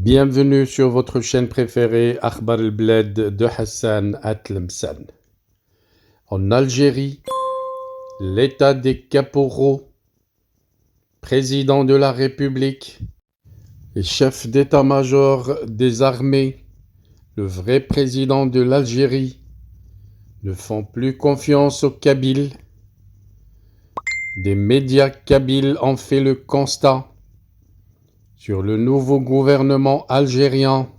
Bienvenue sur votre chaîne préférée Akhbar el-Bled de Hassan Atlemsan. En Algérie, l'état des caporaux, président de la République et chef d'état-major des armées, le vrai président de l'Algérie, ne font plus confiance aux Kabyles. Des médias kabyles ont fait le constat sur le nouveau gouvernement algérien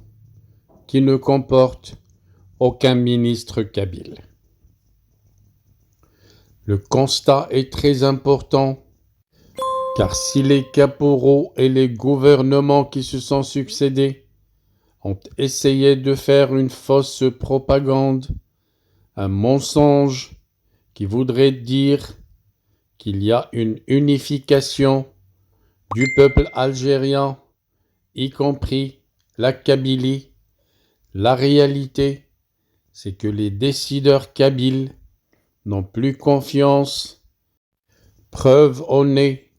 qui ne comporte aucun ministre kabyle. Le constat est très important car si les caporaux et les gouvernements qui se sont succédés ont essayé de faire une fausse propagande, un mensonge qui voudrait dire qu'il y a une unification du peuple algérien, y compris la Kabylie, la réalité, c'est que les décideurs kabyles n'ont plus confiance. Preuve en est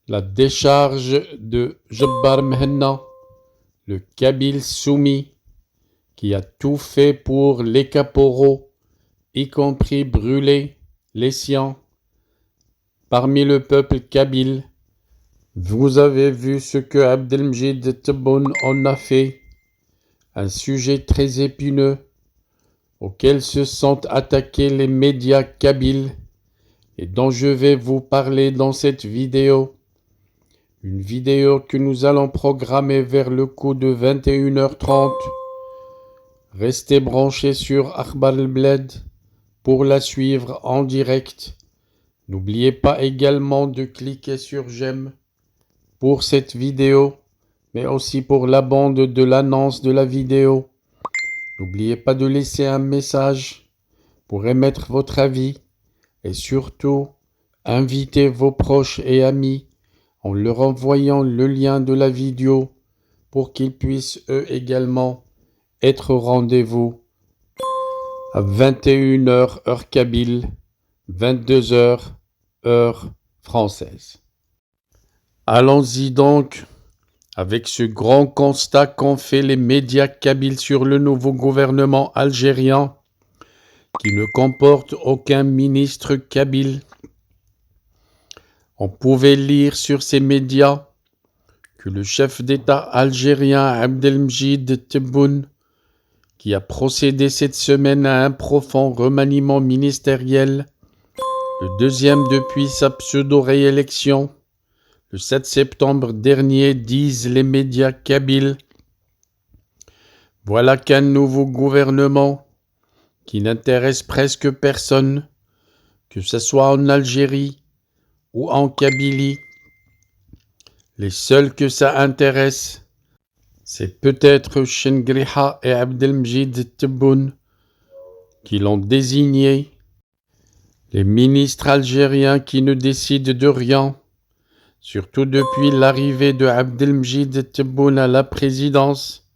la décharge de Jabbar Mehenna, le kabyle soumis, qui a tout fait pour les caporaux, y compris brûler les siens. Parmi le peuple kabyle, vous avez vu ce que Abdelmjid Tebboune en a fait, un sujet très épineux auquel se sont attaqués les médias kabyles et dont je vais vous parler dans cette vidéo. Une vidéo que nous allons programmer vers le coup de 21h30. Restez branchés sur Akhbar el-Bled pour la suivre en direct. N'oubliez pas également de cliquer sur j'aime pour cette vidéo, mais aussi pour la bande de l'annonce de la vidéo. N'oubliez pas de laisser un message pour émettre votre avis et surtout, invitez vos proches et amis en leur envoyant le lien de la vidéo pour qu'ils puissent eux également être au rendez-vous à 21h heure kabyle, 22h heure française. Allons-y donc avec ce grand constat qu'ont fait les médias kabyles sur le nouveau gouvernement algérien qui ne comporte aucun ministre kabyle. On pouvait lire sur ces médias que le chef d'État algérien Abdelmjid Tebboune, qui a procédé cette semaine à un profond remaniement ministériel, le deuxième depuis sa pseudo-réélection, le 7 septembre dernier, disent les médias kabyles. Voilà qu'un nouveau gouvernement qui n'intéresse presque personne, que ce soit en Algérie ou en Kabylie. Les seuls que ça intéresse, c'est peut-être Chengriha et Abdelmjid Tebboune qui l'ont désigné. Les ministres algériens qui ne décident de rien, surtout depuis l'arrivée de Abdelmjid Tebboune à la présidence,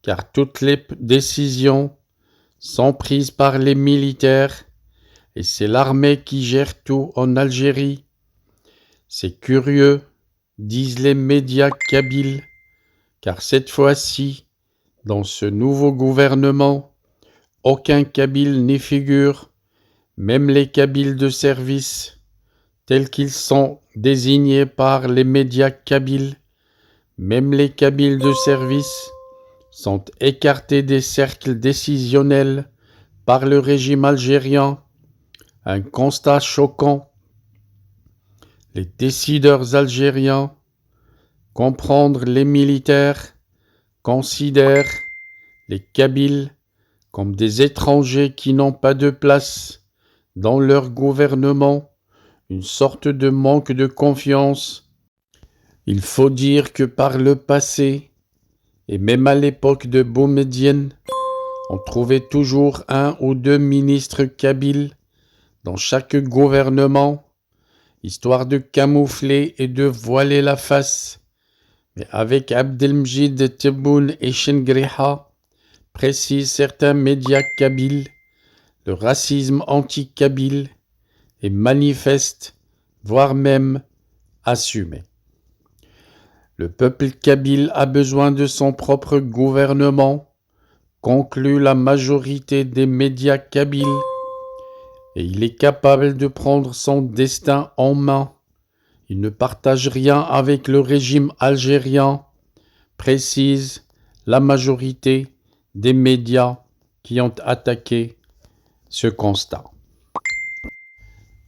car toutes les décisions sont prises par les militaires et c'est l'armée qui gère tout en Algérie. C'est curieux, disent les médias kabyles, car cette fois-ci, dans ce nouveau gouvernement, aucun kabyle n'y figure, même les kabyles de service, tels qu'ils sont désignés par les médias kabyles, même les kabyles de service sont écartés des cercles décisionnels par le régime algérien. Un constat choquant. Les décideurs algériens, comprendre les militaires, considèrent les Kabyles comme des étrangers qui n'ont pas de place dans leur gouvernement, une sorte de manque de confiance. Il faut dire que par le passé, et même à l'époque de Boumedienne, on trouvait toujours un ou deux ministres kabyles dans chaque gouvernement, histoire de camoufler et de voiler la face. Mais avec Abdelmjid Tebboune et Chengriha, précisent certains médias kabyles, le racisme anti-kabyle est manifeste, voire même assumé. Le peuple kabyle a besoin de son propre gouvernement, conclut la majorité des médias kabyles, et il est capable de prendre son destin en main. Il ne partage rien avec le régime algérien, précise la majorité des médias qui ont attaqué ce constat.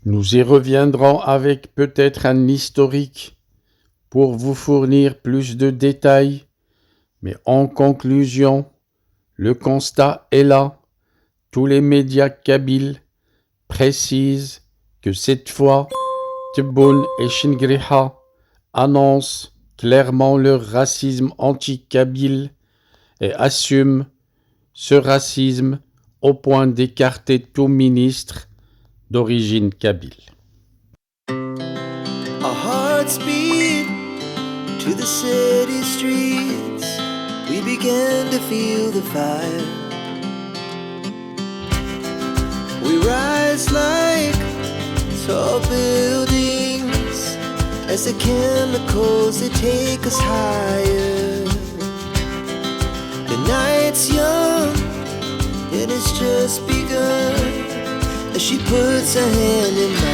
Nous y reviendrons avec peut-être un historique pour vous fournir plus de détails, mais en conclusion, le constat est là. Tous les médias kabyles précisent que cette fois, Tebboune et Chingriha annoncent clairement leur racisme anti-kabyle et assument ce racisme au point d'écarter tout ministre d'origine kabyle. Our hearts beat to the city streets. We began to feel the fire. We rise like tall buildings as the chemicals they take us higher. The night's young and it's just begun as she puts her hand in mine.